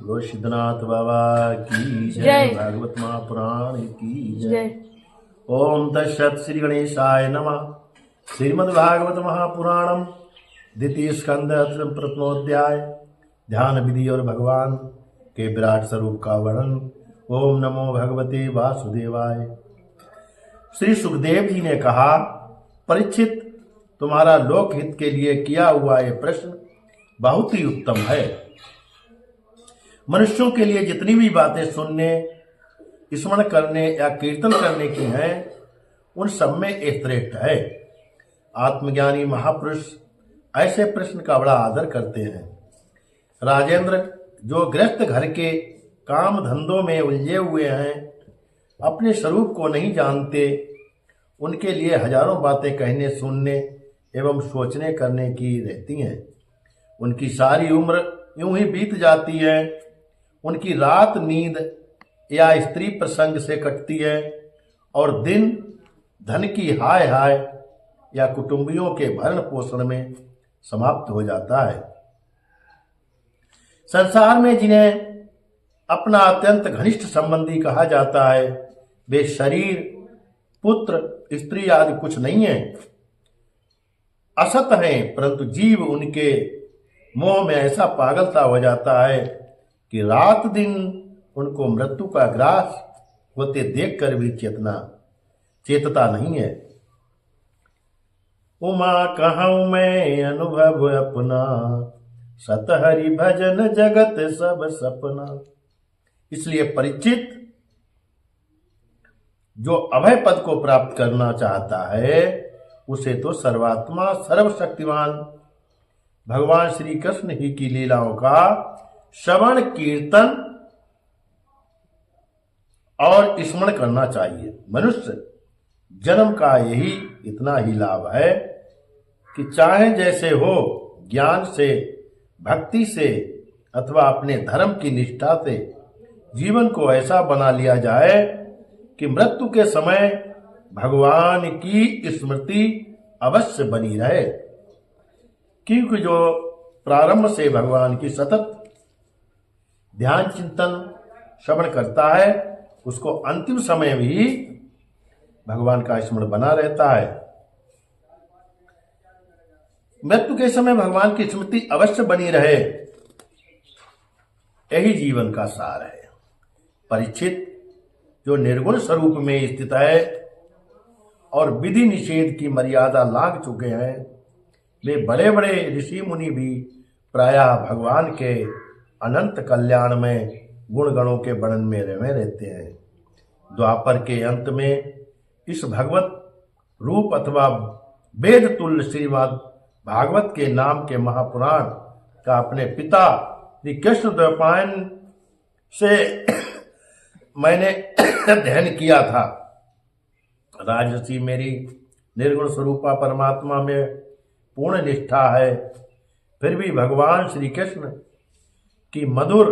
बोलो सिद्धनाथ बाबा की जय। भागवत महापुराण की जय। ओम तत्सत्। श्री गणेशाय नमः। श्रीमद् भागवत महापुराणम द्वितीय स्कंद प्रथमोध्याय ध्यान विधि और भगवान के विराट स्वरूप का वर्णन। ओम नमो भगवते वासुदेवाय। श्री सुखदेव जी ने कहा, परीक्षित, तुम्हारा लोकहित के लिए किया हुआ यह प्रश्न बहुत ही उत्तम है। मनुष्यों के लिए जितनी भी बातें सुनने, स्मरण करने या कीर्तन करने की हैं, उन सब में एक श्रेष्ठ है। आत्मज्ञानी महापुरुष ऐसे प्रश्न का बड़ा आदर करते हैं। राजेंद्र, जो गृहस्थ घर के काम धंधों में उलझे हुए हैं, अपने स्वरूप को नहीं जानते, उनके लिए हजारों बातें कहने, सुनने एवं सोचने करने की रहती हैं। उनकी सारी उम्र यूं ही बीत जाती है। उनकी रात नींद या स्त्री प्रसंग से कटती है और दिन धन की हाय हाय या कुटुंबियों के भरण पोषण में समाप्त हो जाता है। संसार में जिन्हें अपना अत्यंत घनिष्ठ संबंधी कहा जाता है, वे शरीर, पुत्र, स्त्री आदि कुछ नहीं है, असत हैं, परंतु जीव उनके मोह में ऐसा पागलता हो जाता है कि रात दिन उनको मृत्यु का ग्रास होते देखकर भी चेतता नहीं है। उमा कहूं मैं अनुभव अपना, सतहरि भजन जगत सब सपना। इसलिए परीक्षित, जो अभय पद को प्राप्त करना चाहता है, उसे तो सर्वात्मा सर्वशक्तिमान भगवान श्री कृष्ण ही की लीलाओं का श्रवण, कीर्तन और स्मरण करना चाहिए। मनुष्य जन्म का यही इतना ही लाभ है कि चाहे जैसे हो, ज्ञान से, भक्ति से अथवा अपने धर्म की निष्ठा से जीवन को ऐसा बना लिया जाए कि मृत्यु के समय भगवान की स्मृति अवश्य बनी रहे। क्योंकि जो प्रारंभ से भगवान की सतत ध्यान, चिंतन, श्रवण करता है, उसको अंतिम समय भी भगवान का स्मरण बना रहता है। मृत्यु के समय भगवान की स्मृति अवश्य बनी रहे, यही जीवन का सार है। परीक्षित, जो निर्गुण स्वरूप में स्थित है और विधि निषेध की मर्यादा लांघ चुके हैं, वे बड़े बड़े ऋषि मुनि भी प्रायः भगवान के अनंत कल्याण में गुण गणों के वर्णन में रमे रहते हैं। द्वापर के अंत में इस भगवत रूप अथवा वेद तुल्य श्रीमद् भागवत के नाम के महापुराण का अपने पिता श्री कृष्ण द्वैपायन से मैंने अध्ययन किया था। राजर्षि, मेरी निर्गुण स्वरूपा परमात्मा में पूर्ण निष्ठा है, फिर भी भगवान श्री कृष्ण की मधुर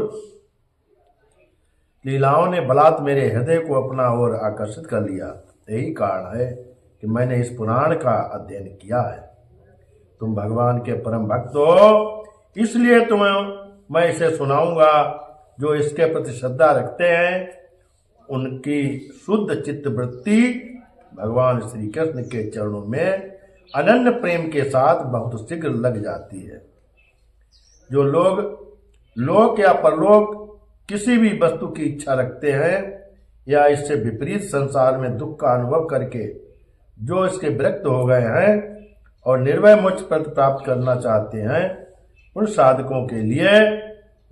लीलाओं ने बलात् मेरे हृदय को अपना ओर आकर्षित कर लिया। यही कारण है कि मैंने इस पुराण का अध्ययन किया है। तुम भगवान के परम भक्त हो, इसलिए तुम्हें मैं इसे सुनाऊंगा। जो इसके प्रति श्रद्धा रखते हैं, उनकी शुद्ध चित्त वृत्ति भगवान श्री कृष्ण के चरणों में अनन्य प्रेम के साथ बहुत शीघ्र लग जाती है। जो लोग लोक या परलोक किसी भी वस्तु की इच्छा रखते हैं या इससे विपरीत संसार में दुख का अनुभव करके जो इसके विरक्त हो गए हैं और निर्भय मोक्ष पद प्राप्त करना चाहते हैं, उन साधकों के लिए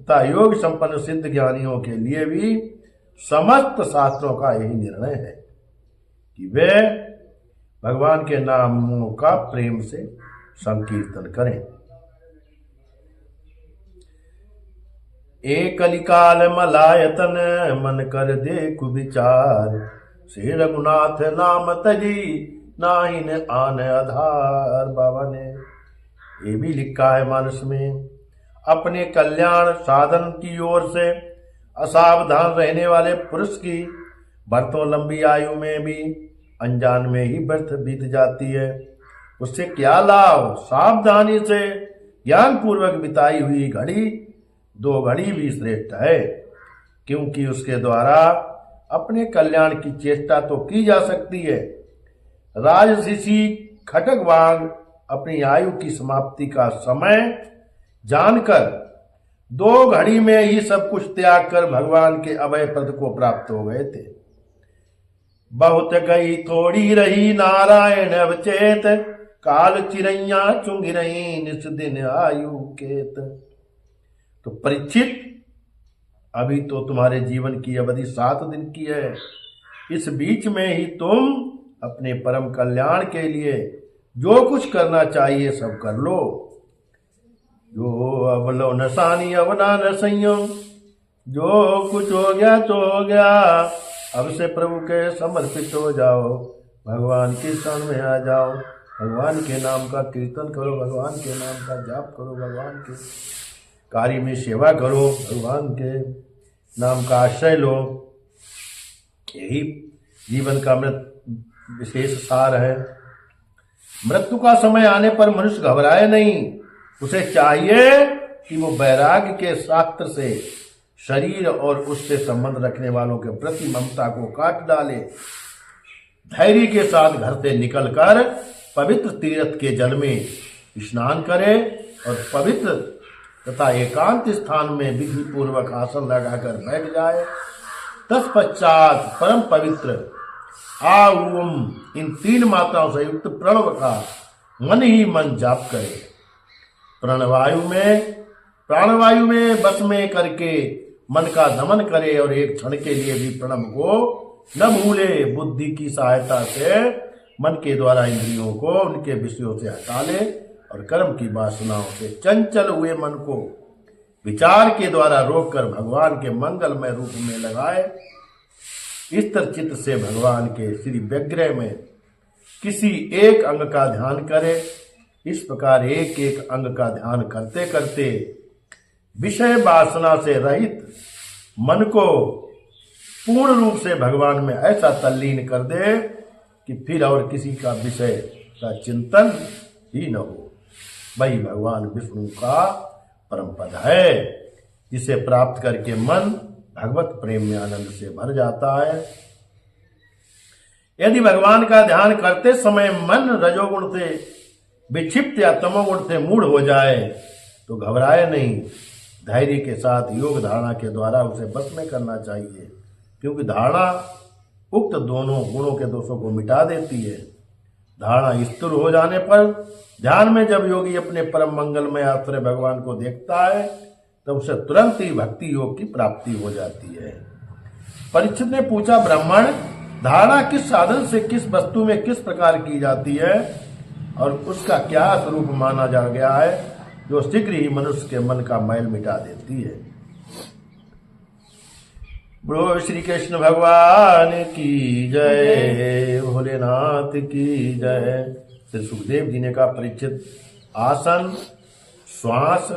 तथा योग संपन्न सिद्ध ज्ञानियों के लिए भी समस्त शास्त्रों का यही निर्णय है कि वे भगवान के नामों का प्रेम से संकीर्तन करें। एक कलिकाल मलायतन मन कर देखु विचार, श्री रघुनाथ नाम तजी नाहिन आन आधार। बाबा ने ये भी लिखा है मानस में, अपने कल्याण साधन की ओर से असावधान रहने वाले पुरुष की बरसों लंबी आयु में भी अनजान में ही व्यर्थ बीत जाती है। उससे क्या लाभ? सावधानी से ज्ञान पूर्वक बिताई हुई घड़ी 2 घड़ी भी श्रेष्ठ है, क्योंकि उसके द्वारा अपने कल्याण की चेष्टा तो की जा सकती है। राजऋषि खटकवाग अपनी आयु की समाप्ति का समय जानकर 2 घड़ी में ही सब कुछ त्याग कर भगवान के अभय पद को प्राप्त हो गए थे। बहुत गई थोड़ी रही नारायण अवचेत, काल चिरैया चुंग रही निस दिन आयु केत। तो परीक्षित, अभी तो तुम्हारे जीवन की अवधि 7 दिन की है। इस बीच में ही तुम अपने परम कल्याण के लिए जो कुछ करना चाहिए सब कर लो। जो अब लो नसानी अब ना नसइयो, जो कुछ हो गया तो हो गया, अब से प्रभु के समर्पित हो जाओ, भगवान के शरण में आ जाओ, भगवान के नाम का कीर्तन करो, भगवान के नाम का जाप करो, भगवान के कार्य में सेवा करो, भगवान के नाम का आश्रय लो। यही जीवन का विशेष सार है। मृत्यु का समय आने पर मनुष्य घबराए नहीं, उसे चाहिए कि वो वैराग्य के शास्त्र से शरीर और उससे संबंध रखने वालों के प्रति ममता को काट डाले। धैर्य के साथ घर से निकलकर पवित्र तीर्थ के जल में स्नान करे और पवित्र तथा एकांत स्थान में विधि पूर्वक आसन लगाकर बैठ जाए। तत्पश्चात परम पवित्र आ ओम इन 3 मात्राओं से युक्त प्रणव का मन ही मन जाप करे। प्राणवायु में बस में करके मन का दमन करे और एक क्षण के लिए भी प्रणव को न भूले। बुद्धि की सहायता से मन के द्वारा इंद्रियों को उनके विषयों से हटा ले और कर्म की वासनाओं से चंचल हुए मन को विचार के द्वारा रोककर भगवान के मंगलमय रूप में लगाए। इस तरह चित्त से भगवान के श्री विग्रह में किसी एक अंग का ध्यान करे। इस प्रकार एक एक अंग का ध्यान करते करते विषय वासना से रहित मन को पूर्ण रूप से भगवान में ऐसा तल्लीन कर दे कि फिर और किसी का विषय का चिंतन ही न हो। वही भगवान विष्णु का परम पद है, जिसे प्राप्त करके मन भगवत प्रेम में आनंद से भर जाता है। यदि भगवान का ध्यान करते समय मन रजोगुण से विक्षिप्त या तमोगुण से मूढ़ हो जाए तो घबराए नहीं। धैर्य के साथ योग धारणा के द्वारा उसे बस में करना चाहिए, क्योंकि धारणा उक्त दोनों गुणों के दोषों को मिटा देती है। धारणा स्थिर हो जाने पर ध्यान में जब योगी अपने परम मंगलमय आश्रय भगवान को देखता है तब उसे तुरंत ही भक्ति योग की प्राप्ति हो जाती है। परीक्षित ने पूछा, ब्राह्मण, धारणा किस साधन से किस वस्तु में किस प्रकार की जाती है और उसका क्या स्वरूप माना जा गया है जो शीघ्र ही मनुष्य के मन का मैल मिटा देती है? बोलो श्री कृष्ण भगवान की जय, भोलेनाथ की जय। श्री सुखदेव जी ने कहा, परीक्षित, आसन, श्वास,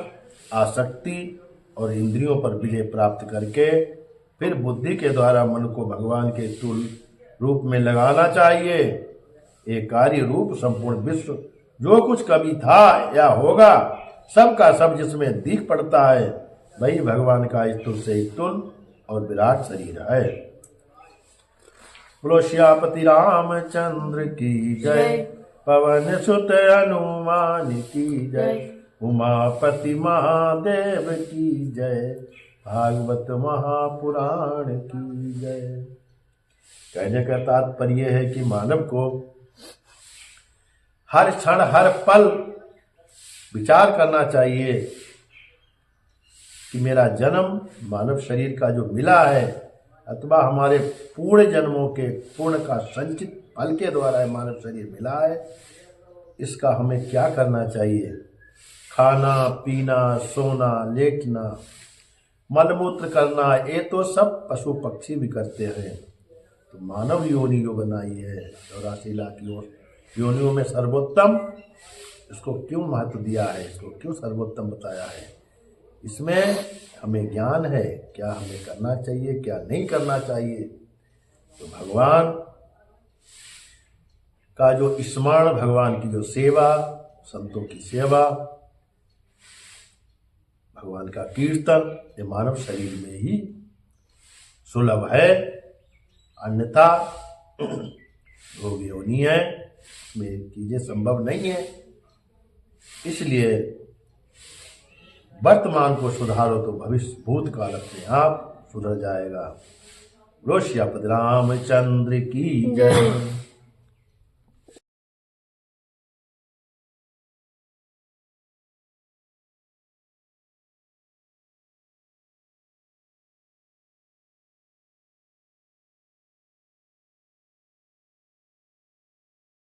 आसक्ति और इंद्रियों पर विजय प्राप्त करके फिर बुद्धि के द्वारा मन को भगवान के स्थूल रूप में लगाना चाहिए। एक कार्य रूप संपूर्ण विश्व जो कुछ कभी था या होगा सब का सब जिसमें दिख पड़ता है वही भगवान का स्थूल से स्थूल और विराट शरीर है। बोलो श्यापति रामचंद्र की जय, पवन सुत हनुमान की जय, उमापति महादेव की जय, भागवत महापुराण की जय। कहने का तात्पर्य है कि मानव को हर क्षण हर पल विचार करना चाहिए कि मेरा जन्म मानव शरीर का जो मिला है अथवा हमारे पूर्ण जन्मों के पूर्ण का संचित फल के द्वारा मानव शरीर मिला है, इसका हमें क्या करना चाहिए? खाना, पीना, सोना, लेटना, मलमूत्र करना, ये तो सब पशु पक्षी भी करते हैं। तो मानव योनि जो बनाई है 84 लाख योनियों में सर्वोत्तम, इसको क्यों महत्व दिया है, इसको क्यों सर्वोत्तम बताया है? इसमें हमें ज्ञान है क्या हमें करना चाहिए क्या नहीं करना चाहिए। तो भगवान का जो स्मरण, भगवान की जो सेवा, संतों की सेवा, भगवान का कीर्तन ये मानव शरीर में ही सुलभ है, अन्यथा भोग योनि है में चीजें संभव नहीं है। इसलिए वर्तमान को सुधारो तो भविष्य भूतकाल अपने आप सुधर जाएगा। बोलो श्यापति रामचंद्र की जय।